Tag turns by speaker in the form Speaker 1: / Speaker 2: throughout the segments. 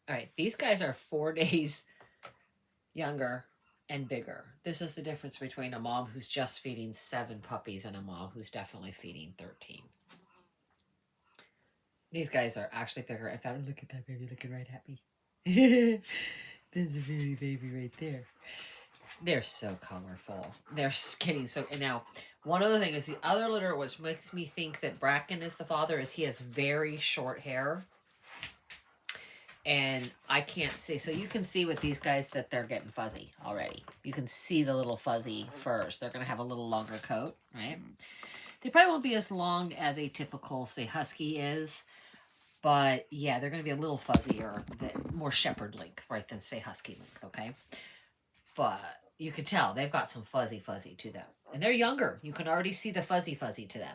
Speaker 1: All right, these guys are 4 days younger and bigger. This is the difference between a mom who's just feeding 7 puppies and a mom who's definitely feeding 13. These guys are actually bigger. In fact, look at that baby looking right at me. There's a baby right there. They're so colorful. They're getting so. And now, one other thing is the other litter, which makes me think that Bracken is the father, is he has very short hair. And I can't see. So you can see with these guys that they're getting fuzzy already. You can see the little fuzzy furs. They're going to have a little longer coat, right? They probably won't be as long as a typical, say, husky is. But yeah, they're going to be a little fuzzier, more shepherd length, right, than say husky length, okay? But you can tell they've got some fuzzy to them. And they're younger. You can already see the fuzzy to them.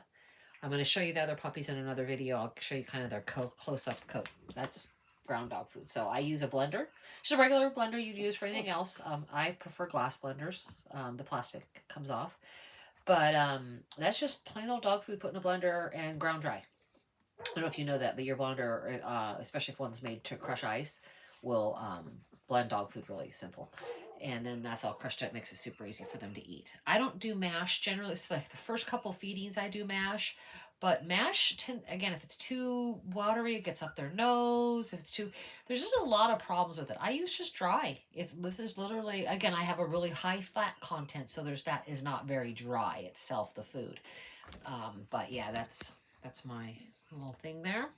Speaker 1: I'm going to show you the other puppies in another video. I'll show you kind of their close-up coat. That's ground dog food. So I use a blender. Just a regular blender you'd use for anything else. I prefer glass blenders. The plastic comes off. But that's just plain old dog food put in a blender and ground dry. I don't know if you know that, but your blender, especially if one's made to crush ice, will blend dog food really simple. And then that's all crushed up, makes it super easy for them to eat. I don't do mash generally. It's like the first couple feedings I do mash. But mash, again, if it's too watery, it gets up their nose. If it's too, there's just a lot of problems with it. I use just dry. This is literally, again, I have a really high fat content, so that is not very dry itself, the food. But yeah, that's my little thing there.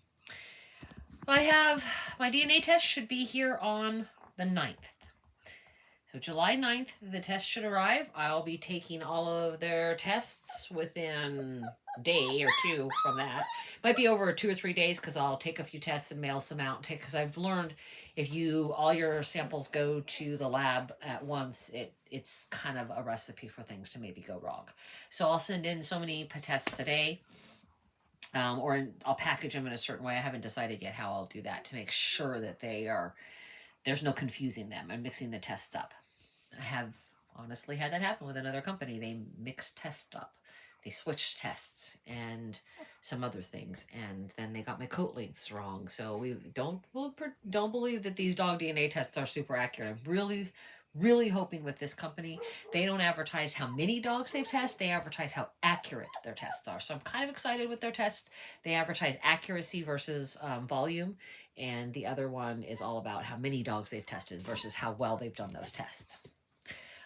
Speaker 1: I have, my DNA test should be here on the 9th. So July 9th, the test should arrive. I'll be taking all of their tests within a day or two from that. Might be over 2 or 3 days because I'll take a few tests and mail some out. Because I've learned if all your samples go to the lab at once, it's kind of a recipe for things to maybe go wrong. So I'll send in so many tests a day. Or I'll package them in a certain way. I haven't decided yet how I'll do that to make sure that there's no confusing them and mixing the tests up. I have honestly had that happen with another company. They mixed tests up. They switched tests and some other things, and then they got my coat lengths wrong. So we don't believe that these dog DNA tests are super accurate. I'm really hoping with this company, they don't advertise how many dogs they've tested, they advertise how accurate their tests are. So I'm kind of excited with their tests. They advertise accuracy versus volume, and the other one is all about how many dogs they've tested versus how well they've done those tests.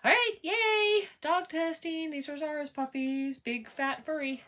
Speaker 1: All right, yay! Dog testing. These are Zara's puppies. Big, fat, furry.